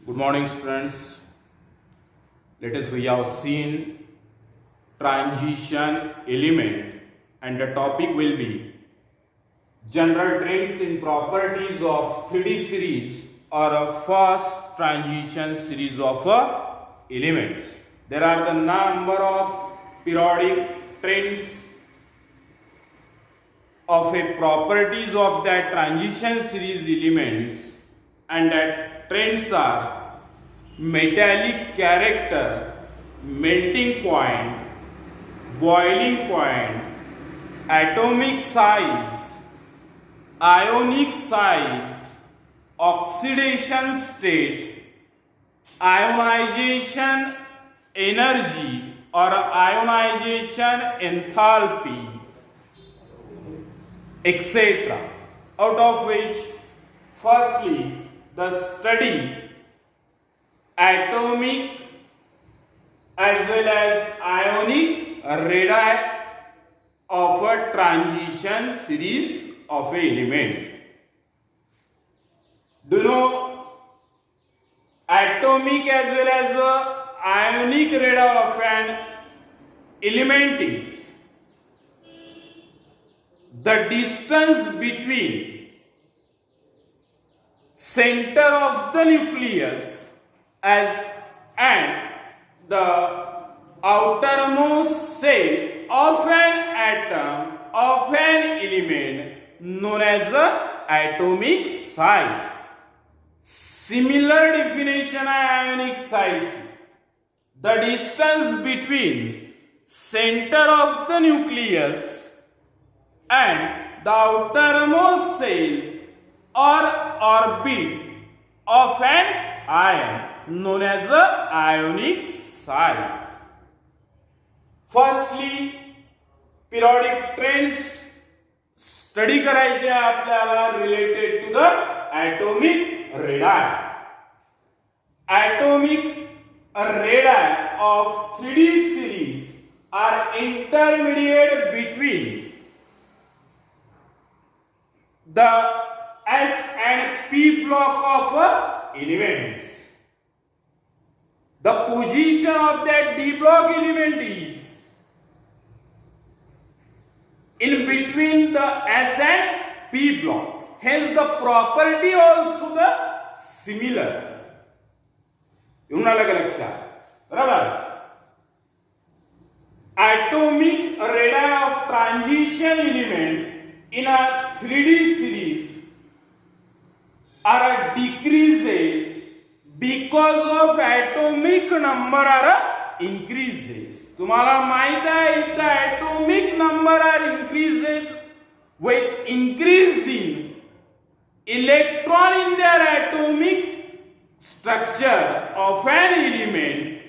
Good morning, students. Let us we have seen transition element, and the topic will be general trends in properties of 3D series or a fast transition series of elements. There are the number of periodic trends of a properties of that transition series elements, and that trends are metallic character, melting point, boiling point, atomic size, ionic size, oxidation state, ionization energy or ionization enthalpy, etc. Out of which, firstly, the study atomic as well as ionic radii of a transition series of a element. Do you know atomic as well as ionic radii of an element is the distance between center of the nucleus and the outermost shell of an atom of an element known as the atomic size. Similar definition of ionic size: the distance between center of the nucleus and the outermost shell or orbit of an ion known as the ionic size. Firstly, periodic trends study करायचे आपल्याला related to the atomic radii. Atomic radii of 3D series are intermediate between the S and P block of elements. The position of that D block element is in between the S and P block. Hence the property also the similar. येऊन आलं का लक्षात? बरोबर. Atomic radii of transition element in a 3D series are decreases because of atomic number are increases. तुम्हाला माहित आहे if the atomic number are increases with increasing electron in their atomic structure of an element,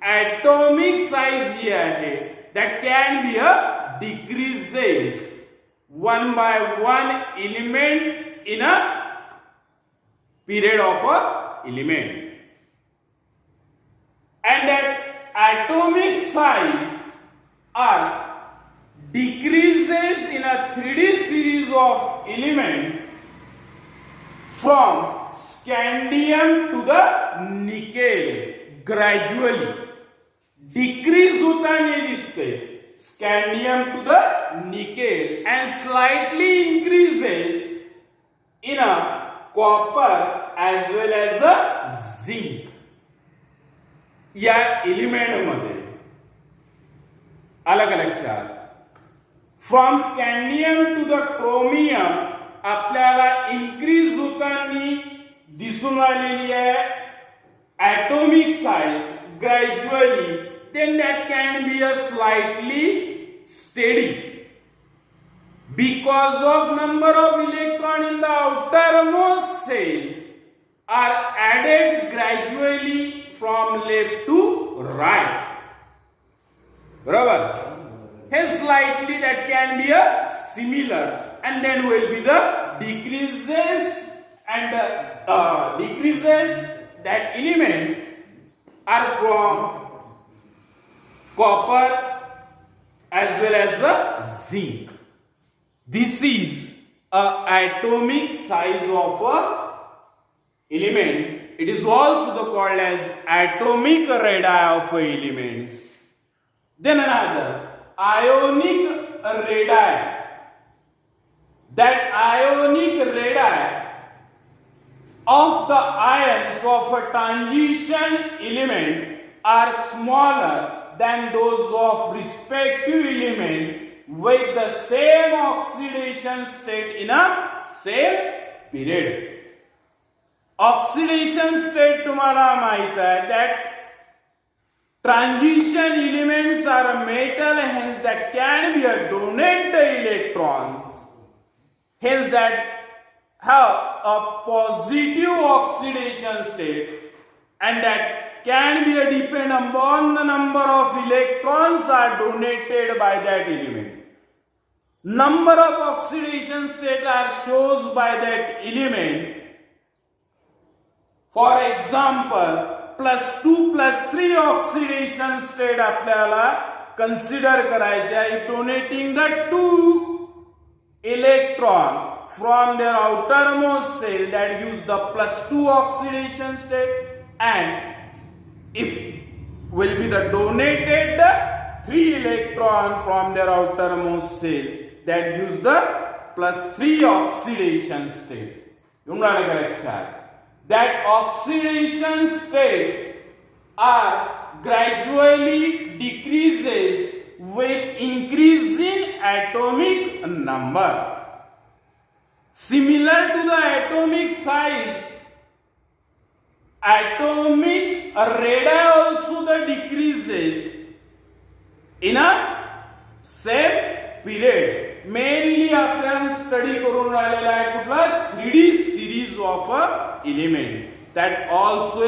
atomic size जी आहे that can be a decreases one by one element in a period of a element, and that atomic size are decreases in a 3D series of element from scandium to the nickel gradually. Decrease होताना दिसते scandium to the nickel and slightly increases in a copper as well as a zinc. या element मध्ये अलग लक्षात. From स्कॅन्डियम to the chromium आपल्याला increase होताना दिसून आलेली आहे atomic size gradually, then that can be a slightly steady because of number of electron in the outermost shell are added gradually from left to right. Barabar. Hence slightly that can be a similar, and then will be the decreases, and decreases that element are from copper as well as the zinc. This is a atomic size of a element It is also called as atomic radii of elements. Then another, ionic radii. That ionic radii of the ions of a transition element are smaller than those of respective element with the same oxidation state in a same period. Oxidation state तुम्हाला माहित आहे that transition elements are a metal, hence that can be a donate the electrons, hence that have a positive oxidation state, and that can be a depend upon the number of electrons are donated by that element. Number of oxidation state are shown by that element. For example, +2 +3 oxidation state आपल्याला consider करायचे आहे donating the 2 electron from their outermost shell, that gives the +2 oxidation state, and if will be the donated the 3 electron from their outermost shell, that gives the +3 oxidation state. That oxidation state are gradually decreases with increasing atomic number. Similar to the atomic size, atomic radii also the decreases in a same period. Mainly आपण study करून राहिलेला आहे कुठला 3D series of a element that also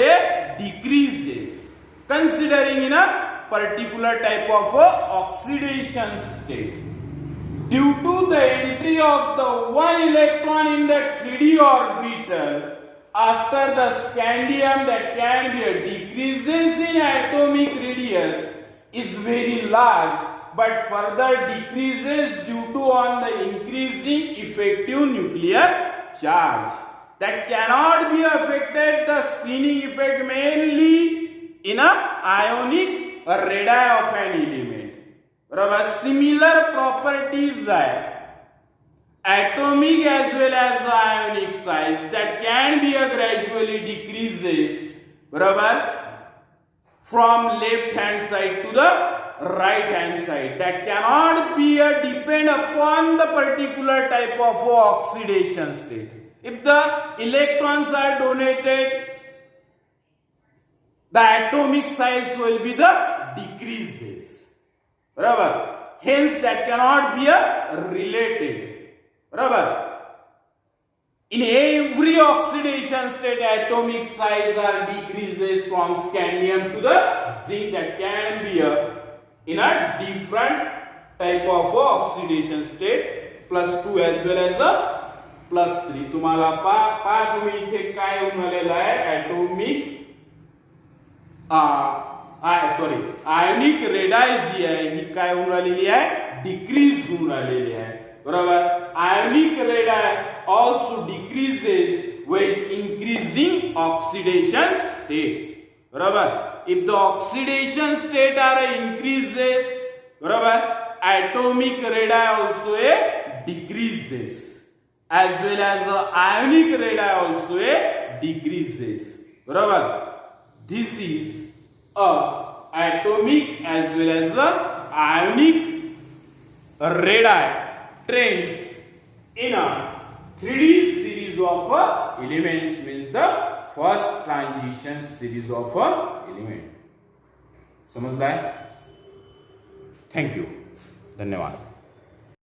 decreases considering in a particular type of oxidation state. Due to the entry of the one electron in the 3D orbital after the scandium, that can be a decreases in atomic radius is very large, but further decreases due to on the increasing effective nuclear charge. That cannot be affected the screening effect mainly in a ionic radii of an element. बरोबर, similar properties are atomic as well as ionic size that can be a gradually decreases, बरोबर, from left hand side to the right hand side. That cannot be a depend upon the particular type of oxidation state. If the electrons are donated, the atomic size will be the decreases. Barabar. Hence that cannot be a related. Barabar. In every oxidation state, atomic size are decreases from scandium to the zinc. That can be a in a different type of oxidation state, +2 as well as a +3. तुम्हाला पा तुम्ही इथे काय होऊन आलेला आहे atomic ionic radii जी आहे ही काय होऊन राहिलेली आहे डिक्रीज होऊन राहिलेली आहे बरोबर. Ionic radii also decreases with increasing oxidation state बरोबर. If the oxidation state are increases बरोबर, atomic radii also decreases as well as ionic radii also decreases बरोबर. This is atomic as well as ionic radii trends in a 3D series of elements, means the first transition series of element. समझ रहा है? Thank you, धन्यवाद.